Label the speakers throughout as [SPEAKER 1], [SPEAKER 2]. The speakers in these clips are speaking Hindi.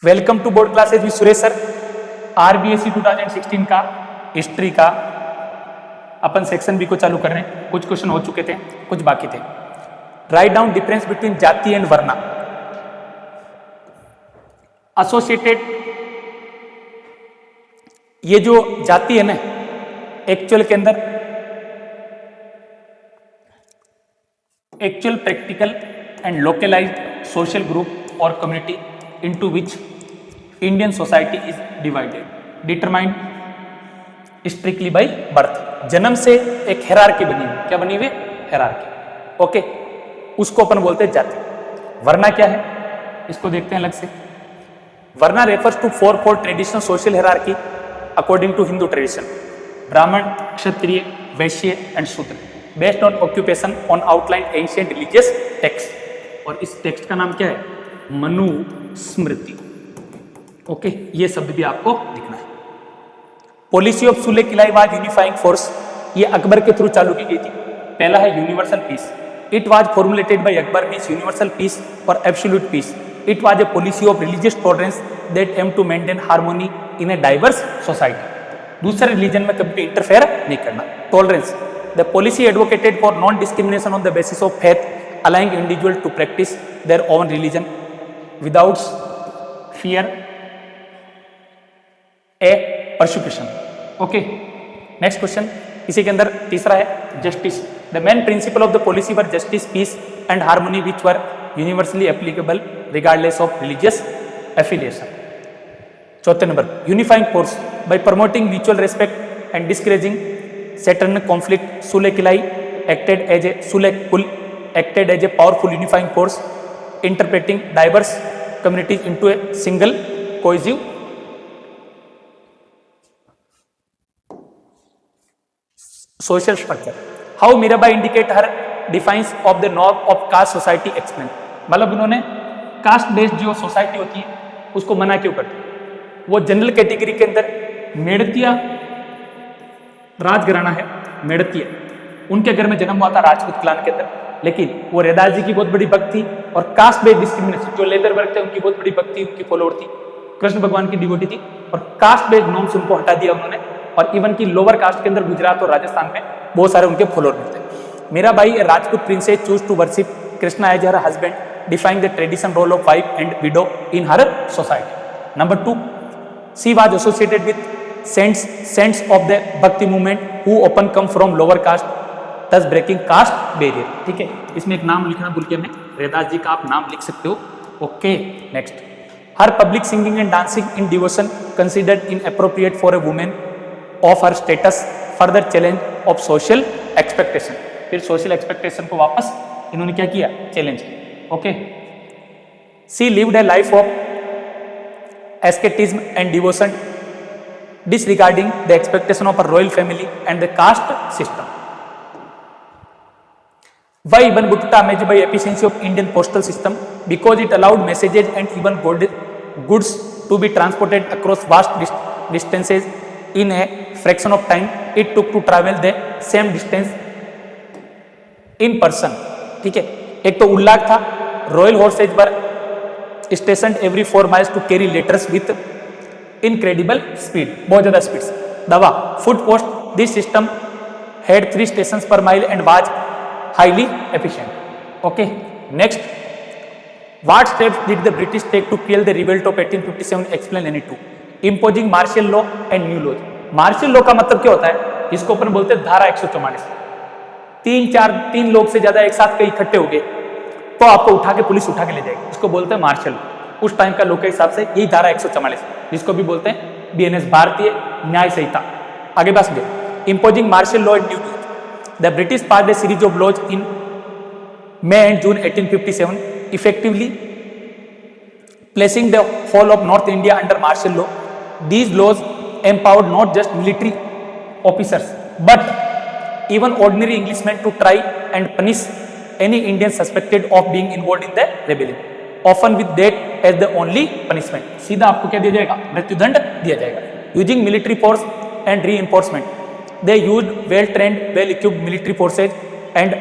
[SPEAKER 1] Welcome to board classes with Suresh sir. RBSC 2016 का हिस्ट्री का अपन सेक्शन बी को चालू कर रहे हैं। कुछ क्वेश्चन हो चुके थे, कुछ बाकी थे। Write down difference between jati and varna. Associated, ये जो जाति है ना, एक्चुअल के अंदर actual practical and localised social group और community into which Indian society is divided, determined strictly by birth। जन्म से एक हेरार्की बनी हुई, क्या बनी हुई? हेरार्की। ओके, उसको अपन बोलते हैं जाति। वर्ना क्या है, इसको देखते हैं अलग से। Varna refers to four traditional social hierarchy according to Hindu tradition, Brahmin, Kshatriya, Vaishya and Shudra, based on occupation on outline ancient religious text. और इस टेक्स्ट का नाम क्या है? मनुस्मृति। ओके, ये शब्द भी आपको लिखना है। Policy of Sulh Kul was unifying force, ये अकबर के थ्रू चालू की गई थी। पहला है universal peace. It was formulated by Akbar, means universal peace और absolute peace. It was a policy of religious tolerance that aim to maintain harmony in a diverse society. दूसरे रिलीजन में कभी इंटरफेयर नहीं करना, tolerance. The policy advocated for non discrimination on the basis of faith, allowing individual to practice their own religion without fear a persecution। Okay, next question इसी के अंदर तीसरा है justice. The main principle of the policy were justice, peace and harmony which were universally applicable regardless of religious affiliation. चौथे number, unifying force by promoting mutual respect and discouraging sectarian conflict, Sulh Kul acted as a Sulh Kul acted as a powerful unifying force interpreting diverse communities into a single cohesive social structure। How Mirabai indicate her defines of the norm of caste society explain। मतलब उन्होंने कास्ट बेस्ड जो सोसाइटी होती है उसको मना क्यों करते हैं? वो जनरल कैटेगरी के अंदर मेड़तिया राजघराना है, मेड़तिया, उनके घर में जन्म हुआ था राजपूत क्लान के अंदर। लेकिन वो रैदास जी की बहुत बड़ी भक्त थी और कास्ट बेस्ड डिस्क्रिमिनेशन, जो लेदर वर्क थे उनकी बहुत बड़ी भक्त थी, उनकी फॉलोअर थी, कृष्ण भगवान की डिवोटी थी। और कास्ट बेस्ड नॉर्म्स उनको हटा दिया उन्होंने। और इवन की लोअर कास्ट के अंदर गुजरात और राजस्थान में बहुत सारे उनके फॉलोअर मिलते हैं। Mirabai a Rajput princess choose to worship Krishna as her husband, defying the tradition role of wife and widow in her society. Number 2, she was associated with saints of the bhakti movement who often come from lower caste, thus breaking caste barrier। ठीक है, इसमें एक नाम लिखना भूल गया मैं, रैदास जी का आप नाम लिख सकते हो। Okay, next, her public singing and dancing in devotion considered inappropriate for a women of her status, further challenge of social expectation. फिर सोशल एक्सपेक्टेशन को वापस इन्होंने क्या किया? चैलेंज किया। Okay, she lived a life of asceticism and devotion disregarding the expectation of a royal family and the caste system. Why Ibn Battuta amazed by efficiency of Indian postal system? Because it allowed messages and even goods to be transported across vast distances in a fraction of time it took to travel the same distance in person। ठीक है, एक तो उल्लाख था, रॉयल हॉर्सेज पर stationed every 4 miles to carry letters with incredible speed, बहुत ज़्यादा स्पीड से। दवा, food post, this system had 3 stations per mile and was highly efficient। Okay, next, what steps did the British take to quell the revolt of 1857? Explain any two। imposing martial law and new laws। martial law का मतलब क्या होता है? इसको अपन बोलते हैं धारा 144। 3 लोग से ज्यादा एक साथ कहीं इकट्ठे हो गए तो आपको उठा के पुलिस उठा के ले जाएगी, इसको बोलते हैं मार्शल। उस टाइम का लोग के हिसाब से यही धारा 144, जिसको भी बोलते हैं BNS, भारतीय न्याय संहिता। आगे बात सुनिए, imposing martial law and new laws। The British passed a series of laws in May and June 1857, effectively placing the whole of North India under martial law। These laws empowered not just military officers but even ordinary Englishmen to try and punish any Indian suspected of being involved in the rebellion, often with death as the only punishment। सीधा आपको क्या दिया जाएगा? मृत्युदंड दिया जाएगा। Using military force and reinforcement, they used well-trained, well-equipped military forces and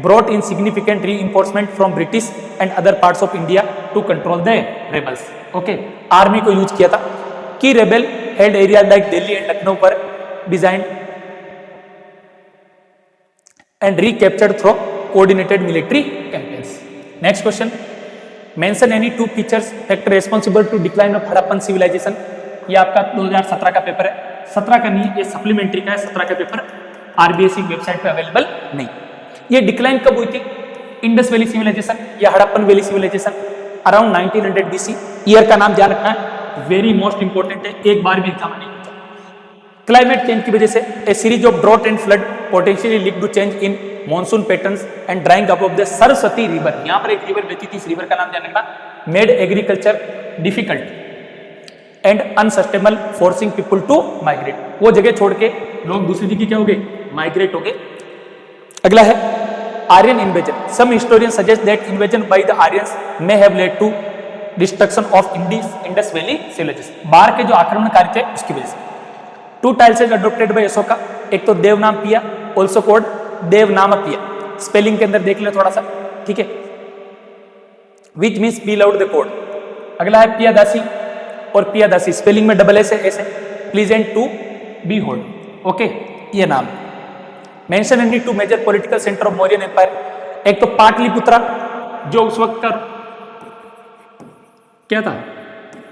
[SPEAKER 1] brought in significant reinforcement from British and other parts of India to control the rebels. Okay, army को यूज किया था कि rebel held areas like Delhi and Lucknow were designed and recaptured through coordinated military campaigns. Next question. Mention any two features factor responsible to decline of Harappan civilization. ये आपका 2017 का पेपर है, 17 का नहीं, ये सप्लीमेंट्री का है, 17 का पेपर आरबीएससी वेबसाइट पे अवेलेबल नहीं। ये डिक्लाइन कब हुई थी? इंडस वैली सिविलाइजेशन या Harappan valley civilisation around 1900 BC. Year का नाम ध्यान रखना है, वेरी मोस्ट इंपॉर्टेंट है, एक बार भी एग्जाम नहीं पूछा। क्लाइमेट चेंज की वजह से a series of drought and flood potentially lead to change in monsoon patterns and drying up of the Saraswati river. यहां पर एक रिवर बहती थी, इस रिवर का नाम ध्यान रखना। Made agriculture difficult and unsustainable forcing people to migrate. वो जगह छोड़ के लोग दूसरी जगह क्या हो गए? माइग्रेट हो गए। अगला है Aryan invasion. Some historian suggest that invasion by the Aryans may have led to destruction of Indus valley civilisation. बाहर के जो आक्रमणकारी थे उसकी वजह से। Two titles adopted by Ashoka, एक तो Devanampiya also called Devanampiya, spelling के अंदर देख ले थोड़ा सा, ठीक है, which means beloved the gods. अगला है पियादासी और पियादासी, स्पेलिंग में डबल एस है, ऐसे pleasant to be hold. Okay, ये नाम। Mention any two major political centre of Mauryan empire, एक तो पाटलिपुत्रा जो उस वक्त का क्या था?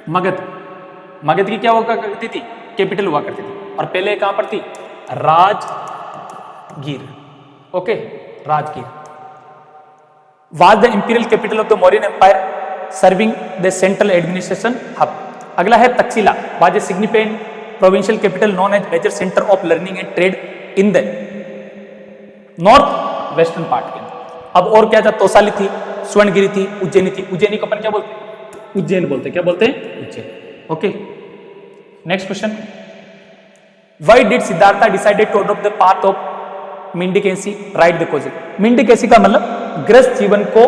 [SPEAKER 1] मगध। मगध की क्या हुआ करती थी? कैपिटल हुआ करती थी। और पहले कहां पर थी? Rajgir. Okay, Rajgir was the imperial capital of the Mauryan empire serving the central administration hub. अगला है Takshashila was a significant provincial capital known as major centre of learning and trade in the north western part के अंदर। अब और क्या था? तोसाली थी, स्वर्णगिरी थी, उज्जैनी थी। उज्जैनी को अपन क्या बोलते हैं? उज्जैन बोलते हैं। क्या बोलते हैं? Ujjain. Okay, next question. Why did Siddhartha decided to adopt the path of mendicancy? Right the question. Mendicancy का मतलब गृहस्थ जीवन को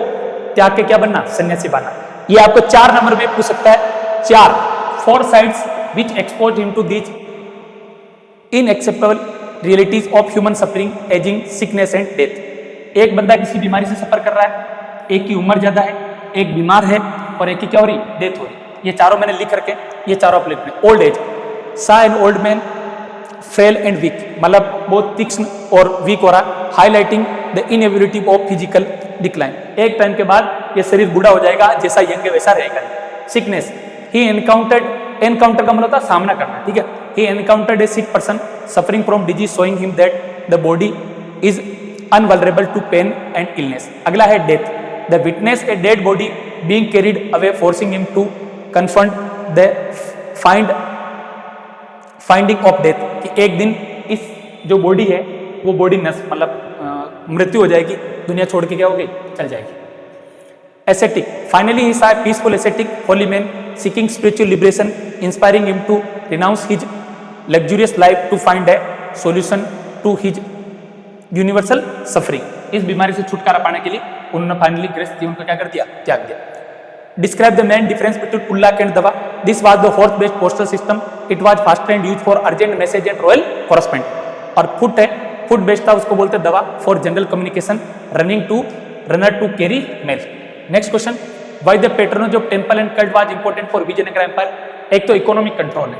[SPEAKER 1] त्याग के क्या बनना? सन्यासी बनना। ये आपको 4 नंबर में पूछ सकता है। 4 4 sides which expose him to these unacceptable realities of human suffering, aging, sickness and death. एक बंदा किसी बीमारी से सफर कर रहा है, एक की उम्र ज्यादा है, एक बीमार है और एक की क्या हो रही? डेथ हो रही। ये चारों मैंने लिख रखे, ये चारों आप लिख रहे। Old age, saw an old man frail and weak, मतलब बहुत तीक्ष्ण और वीक हो रहा, highlighting the inability of physical decline. एक टाइम के बाद ये शरीर बूढ़ा हो जाएगा, जैसा यंग है वैसा रहेगा। सिकनेस, ही एनकाउंटर का मतलब था सामना करना, ठीक है। He encountered a sick person suffering from disease showing him that the body is invulnerable to pain and illness. अगला है death, the witness a dead body being carried away forcing him to confront the finding of death, कि एक दिन इस जो बॉडी है वो बॉडी नस मतलब मृत्यु हो जाएगी, दुनिया छोड़ के क्या होगी? चल जाएगी। Ascetic, finally he saw a peaceful ascetic holy man seeking spiritual liberation, inspiring him to renounce his luxurious life to find a solution to his universal suffering। इस बीमारी से छुटकारा पाने के लिए उन्होंने फाइनली गृहस्थ जीवन को क्या कर दिया? त्याग दिया। Describe the main difference between Ullak and Dawa. This was the horse-based postal system. It was faster and used for urgent message and royal correspondence। और फुट है, फुट बेस्ड था, उसको बोलते दवा, for general communication, runner to carry mail. Next question, why the patronage of temple and cult was important for Vijayanagara empire? एक तो इकोनॉमिक कंट्रोल है,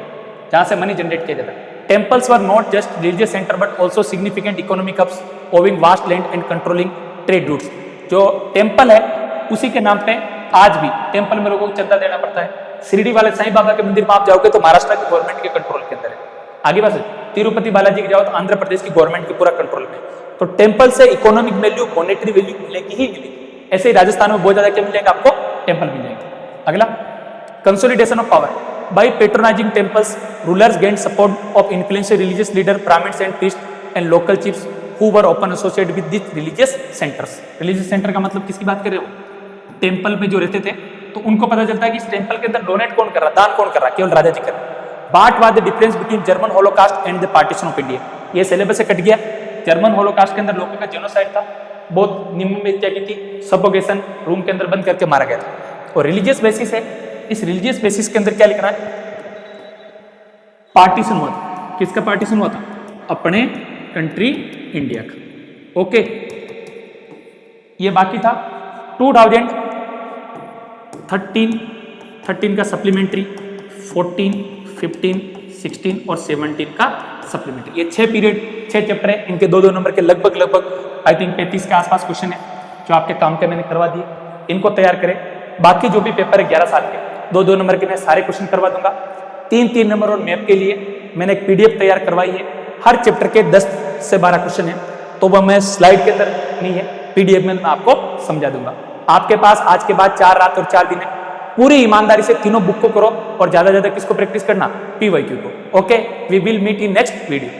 [SPEAKER 1] जहां से मनी जनरेट किया जाता है। Temples were not just religious centre but also significant economic hubs owing vast land and controlling trade routes. जो टेंपल है उसी के नाम पे आज भी टेंपल में लोगों को चंदा देना पड़ता है। शिरडी वाले साईं बाबा के मंदिर में आप जाओगे तो महाराष्ट्र की गवर्नमेंट के कंट्रोल के अंदर है। आगे बस तिरुपति बालाजी के जाओ तो आंध्र प्रदेश की गवर्नमेंट के पूरा कंट्रोल में। तो टेंपल से इकोनॉमिक वैल्यू, मॉनेटरी वैल्यू मिलेगी ही मिलेगी। ऐसे ही राजस्थान में बहुत ज्यादा क्या मिलेगा आपको? टेंपल मिल जाएंगे। अगला, consolidation of power by patronising temples, rulers gained support of influential religious leader, Brahmans and priest and local chiefs who were often associated with this religious centres. Religious centre का मतलब किसकी बात कर रहे हो? टेंपल में जो रहते थे तो उनको पता चलता है कि इस टेंपल के अंदर डोनेट कौन कर रहा, दान कौन कर रहा, केवल राजा जी कर रहा। What was the difference between German Holocaust and the partition of India? ये सिलेबस से कट गया। जर्मन होलोकास्ट के अंदर लोगों का जेनोसाइड था, बहुत निम्न में क्या की थी? सफोकेशन, रूम के अंदर बंद करके मारा गया था। और रिलीजियस बेसिस है, इस रिलीजियस बेसिस के अंदर क्या लिखना है? पार्टीशन हुआ था। किसका पार्टीशन हुआ था? अपने कंट्री इंडिया का। ओके, ये बाकी था 2013 का सप्लीमेंट्री, 14, 15, 16 और 17 का सप्लीमेंट्री। ये 6 पीरियड 6 चैप्टर है, इनके 2-2 नंबर के लगभग आई थिंक 35 के आसपास क्वेश्चन है जो आपके काम के मैंने करवा दिए। इनको तैयार करें। बाकी जो भी पेपर है 11 साल के 2-2 नंबर के मैं सारे क्वेश्चन करवा दूंगा। 3-3 नंबर और मैप के लिए मैंने एक पीडीएफ तैयार करवाई है। हर चैप्टर के 10 से 12 क्वेश्चन है, तो वह मैं स्लाइड के अंदर नहीं है, पीडीएफ में मैं आपको समझा दूंगा। आपके पास आज के बाद 4 रात और 4 दिन है, पूरी ईमानदारी से तीनों बुक को करो और ज्यादा किसको प्रैक्टिस करना, पीवाईक्यू को। Okay, we will meet in next video.